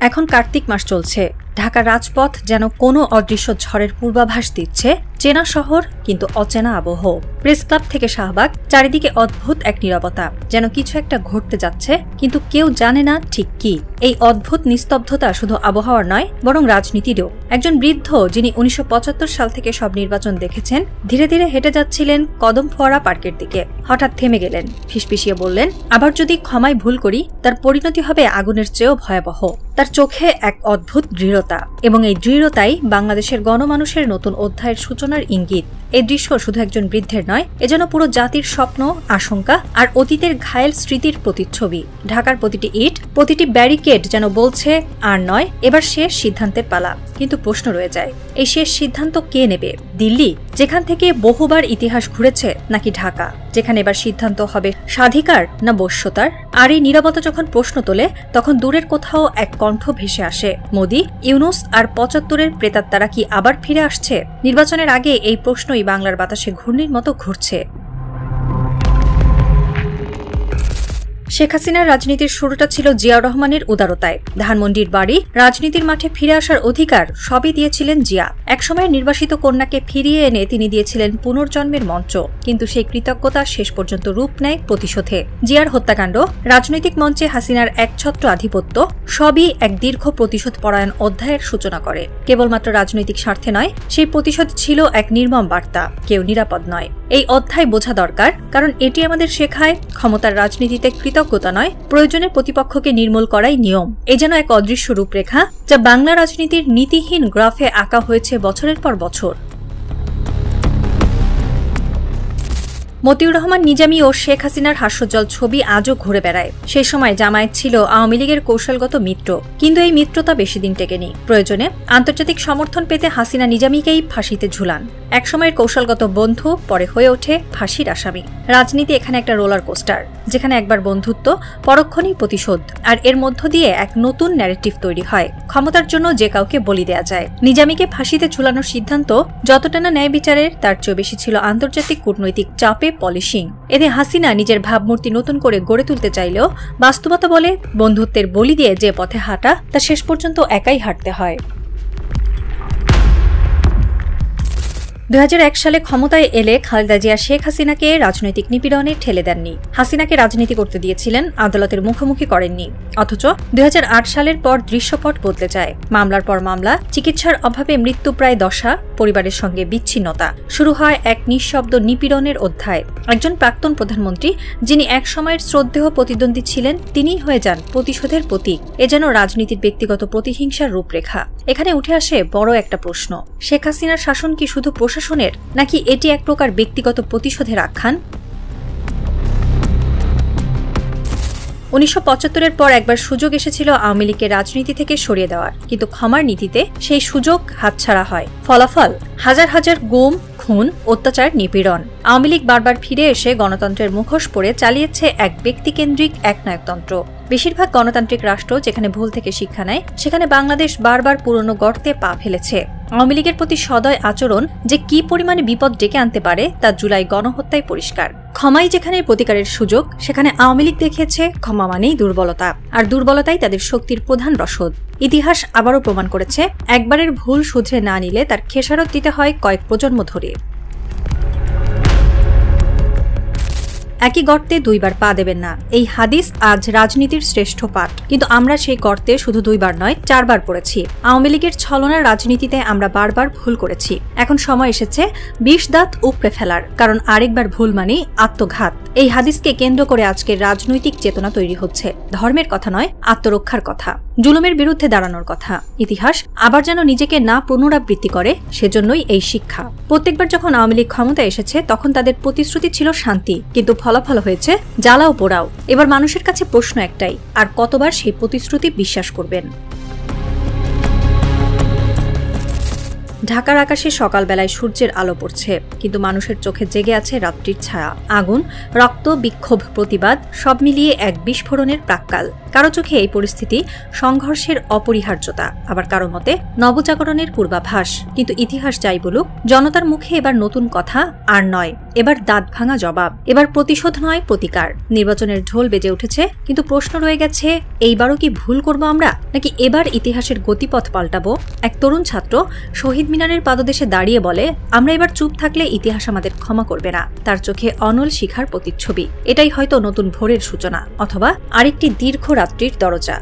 এখন কার্তিক মাস চলছে। ঢাকার রাজপথ যেন কোনো অদৃশ্য ঝড়ের পূর্বাভাস দিচ্ছে। চেনা শহর কিন্তু অচেনা আবহ। প্রেস ক্লাব থেকে শাহবাগ, চারিদিকে অদ্ভুত এক নীরবতা, যেন কিছু একটা ঘটতে যাচ্ছে, কিন্তু কেউ জানে না ঠিক কি। এই অদ্ভুত নিস্তব্ধতা শুধু আবহাওয়ার নয়, বরং রাজনীতিরও। একজন বৃদ্ধ, যিনি 1975 সাল থেকে সব নির্বাচন দেখেছেন, ধীরে ধীরে হেঁটে যাচ্ছিলেন কদম ফোয়ারা পার্কের দিকে। হঠাৎ থেমে গেলেন, ফিসফিসিয়ে বললেন, আবার যদি ক্ষমায় ভুল করি, তার পরিণতি হবে আগুনের চেয়েও ভয়াবহ। তার চোখে এক অদ্ভুত দৃঢ়তা, এবং এই দৃঢ়তাই বাংলাদেশের গণমানুষের নতুন অধ্যায়ের সূচনার ইঙ্গিত। এই দৃশ্য শুধু একজন বৃদ্ধের নয়, এ যেন পুরো জাতির স্বপ্ন, আশঙ্কা আর অতীতের ঘায়েল স্মৃতির প্রতিচ্ছবি। ঢাকার প্রতিটি ইট, প্রতিটি ব্যারিকেড যেন বলছে, আর নয়, এবার শেষ সিদ্ধান্তের পালা। কিন্তু প্রশ্ন রয়ে যায়, এই শেষ সিদ্ধান্ত কে নেবে? দিল্লি, যেখান থেকে বহুবার ইতিহাস ঘুরেছে, নাকি ঢাকা, যেখানে এবার সিদ্ধান্ত হবে স্বাধিকার না বশ্যতার? আর এই নীরবতা যখন প্রশ্ন তোলে, তখন দূরের কোথাও এক কণ্ঠ ভেসে আসে। মোদি, ইউনুস আর 75-এর প্রেতাত্মারা কি আবার ফিরে আসছে? নির্বাচনের আগে এই প্রশ্নই বাংলার বাতাসে ঘূর্ণির মতো ঘুরছে। শেখ হাসিনার রাজনীতির শুরুটা ছিল জিয়াউর রহমানের উদারতায়। ধানমন্ডির বাড়ি, রাজনীতির মাঠে ফিরে আসার অধিকার সবই দিয়েছিলেন জিয়া। একসময়ের নির্বাসিত কন্যাকে ফিরিয়ে এনে তিনি দিয়েছিলেন পুনর্জন্মের মঞ্চ, কিন্তু সেই কৃতজ্ঞতা শেষ পর্যন্ত রূপ নেয় প্রতিশোধে। জিয়ার হত্যাকাণ্ড, রাজনৈতিক মঞ্চে হাসিনার একছত্র আধিপত্য, সবই এক দীর্ঘ প্রতিশোধ পরায়ণ অধ্যায়ের সূচনা করে। কেবলমাত্র রাজনৈতিক স্বার্থে নয়, সেই প্রতিশোধ ছিল এক নির্মম বার্তা, কেউ নিরাপদ নয়। এই অধ্যায় বোঝা দরকার, কারণ এটি আমাদের শেখায় ক্ষমতার রাজনীতিতে কৃতজ্ঞতা নয়, প্রয়োজনে প্রতিপক্ষকে নির্মূল করাই নিয়ম। এ যেন এক অদৃশ্য রূপরেখা, যা বাংলা রাজনীতির নীতিহীন গ্রাফে আঁকা হয়েছে বছরের পর বছর। মতিউর রহমান নিজামী ও শেখ হাসিনার হাস্যোজ্জ্বল ছবি আজও ঘুরে বেড়ায়। সেই সময় জামায়াত ছিল আওয়ামী লীগের কৌশলগত মিত্র, কিন্তু এই মিত্রতা বেশি দিন টেকেনি। প্রয়োজনে আন্তর্জাতিক সমর্থন পেতে হাসিনা নিজামীকেই ফাঁসিতে ঝুলান। একসময়ের কৌশলগত বন্ধু পরে হয়ে ওঠে ফাঁসির আসামি। রাজনীতি এখানে একটা রোলার কোস্টার, যেখানে একবার বন্ধুত্ব, পরক্ষণেই প্রতিশোধ, আর এর মধ্য দিয়ে এক নতুন ন্যারেটিভ তৈরি হয়। ক্ষমতার জন্য যে কাউকে বলি দেয়া যায়। নিজামীকে ফাঁসিতে ঝুলানোর সিদ্ধান্ত যতটা না ন্যায় বিচারের, তার চেয়ে বেশি ছিল আন্তর্জাতিক কূটনৈতিক চাপে পলিশিং। এতে হাসিনা নিজের ভাবমূর্তি নতুন করে গড়ে তুলতে চাইলেও বাস্তবতা বলে, বন্ধুত্বের বলি দিয়ে যে পথে হাঁটা, তা শেষ পর্যন্ত একাই হাঁটতে হয়। 2001 সালে ক্ষমতায় এলে খালেদা জিয়া শেখ হাসিনাকে রাজনৈতিক নিপীড়নে ঠেলে দেননি। হাসিনাকে রাজনীতি করতে দিয়েছিলেন, আদালতের মুখোমুখি করেননি। অথচ 2008 সালের পর দৃশ্যপট বদলে যায়। মামলার পর মামলা, চিকিৎসার অভাবে মৃত্যুপ্রায় দশা, পরিবারের সঙ্গে বিচ্ছিন্নতা। শুরু হয় এক নিঃশব্দ নিপীড়নের অধ্যায়। একজন প্রাক্তন প্রধানমন্ত্রী, যিনি এক সময়ের শ্রদ্ধেয় প্রতিদ্বন্দ্বী ছিলেন, তিনিই হয়ে যান প্রতিশোধের প্রতীক। এ যেন রাজনীতির ব্যক্তিগত প্রতিহিংসার রূপরেখা। এখানে উঠে আসে বড় একটা প্রশ্ন, শেখ হাসিনার শাসন কি শুধু প্রশাসনের, নাকি এটি এক প্রকার ব্যক্তিগত প্রতিশোধের আখ্যান? 1975-এর পর একবার সুযোগ এসেছিল আওয়ামী লীগকে রাজনীতি থেকে সরিয়ে দেওয়ার, কিন্তু ক্ষমার নীতিতে সেই সুযোগ হাতছাড়া হয়। ফলাফল, হাজার হাজার গুম, খুন, অত্যাচার, নিপীড়ন। আওয়ামী লীগ বারবার ফিরে এসে গণতন্ত্রের মুখোশ পরে চালিয়েছে এক ব্যক্তিকেন্দ্রিক একনায়কতন্ত্র। বেশিরভাগ গণতান্ত্রিক রাষ্ট্র যেখানে ভুল থেকে শিক্ষা নেয়, সেখানে বাংলাদেশ বারবার পুরনো গর্তে পা ফেলেছে। আওয়ামী লীগের প্রতি সদয় আচরণ যে কি পরিমাণে বিপদ ডেকে আনতে পারে, তা জুলাই গণহত্যায় পরিষ্কার। ক্ষমাই যেখানে প্রতিকারের সুযোগ, সেখানে আওয়ামী লীগ দেখিয়েছে ক্ষমা মানেই দুর্বলতা, আর দুর্বলতাই তাদের শক্তির প্রধান রসদ। ইতিহাস আবারও প্রমাণ করেছে, একবারের ভুল শুধরে না নিলে তার খেসারত দিতে হয় কয়েক প্রজন্ম ধরে। একই গর্তে দুইবার পা দেবেন না, এই হাদিস আজ রাজনীতির শ্রেষ্ঠ পাঠ। কিন্তু আমরা সেই গর্তে শুধু দুইবার নয়, 4 বার পড়েছি। আওয়ামী লীগের ছলনার রাজনীতিতে আমরা বারবার ভুল করেছি। এখন সময় এসেছে 20 দাঁত উপড়ে ফেলার, কারণ আরেকবার ভুল মানেই আত্মঘাত। এই হাদিসকে কেন্দ্র করে আজকের রাজনৈতিক চেতনা তৈরি হচ্ছে। ধর্মের কথা নয়, আত্মরক্ষার কথা, জুলুমের বিরুদ্ধে দাঁড়ানোর কথা। ইতিহাস আবার যেন নিজেকে না পুনরাবৃত্তি করে, সেজন্যই এই শিক্ষা। প্রত্যেকবার যখন আওয়ামী লীগ ক্ষমতা এসেছে, তখন তাদের প্রতিশ্রুতি ছিল শান্তি, কিন্তু ফলাফল হয়েছে জ্বালাও পোড়াও। এবার মানুষের কাছে প্রশ্ন একটাই, আর কতবার সেই প্রতিশ্রুতি বিশ্বাস করবেন? ঢাকার আকাশে সকালবেলায় সূর্যের আলো পড়ছে, কিন্তু মানুষের চোখে জেগে আছে রাত্রির ছায়া। আগুন, রক্ত, বিক্ষোভ, প্রতিবাদ, সব মিলিয়ে এক বিস্ফোরণের প্রাক্কাল। কারো চোখে এই পরিস্থিতি সংঘর্ষের অপরিহার্যতা, আবার কারো মতে নবজাগরণের পূর্বাভাস। কিন্তু ইতিহাস যাই বলুক, জনতার মুখে এবার নতুন কথা আর নয়, এবার দাঁত ভাঙা জবাব, এবার প্রতিশোধ নয় প্রতিকার। নির্বাচনের ঢোল বেজে উঠেছে, কিন্তু প্রশ্ন রয়ে গেছে, এইবারও কি ভুল করব আমরা, নাকি এবার ইতিহাসের গতিপথ পাল্টাবো? এক তরুণ ছাত্র শহীদ মিনারের পাদদেশে দাঁড়িয়ে বলে, আমরা এবার চুপ থাকলে ইতিহাস আমাদের ক্ষমা করবে না। তার চোখে অনল শিখার প্রতিচ্ছবি। এটাই হয়তো নতুন ভোরের সূচনা, অথবা আরেকটি দীর্ঘ রাত্রির দরজা।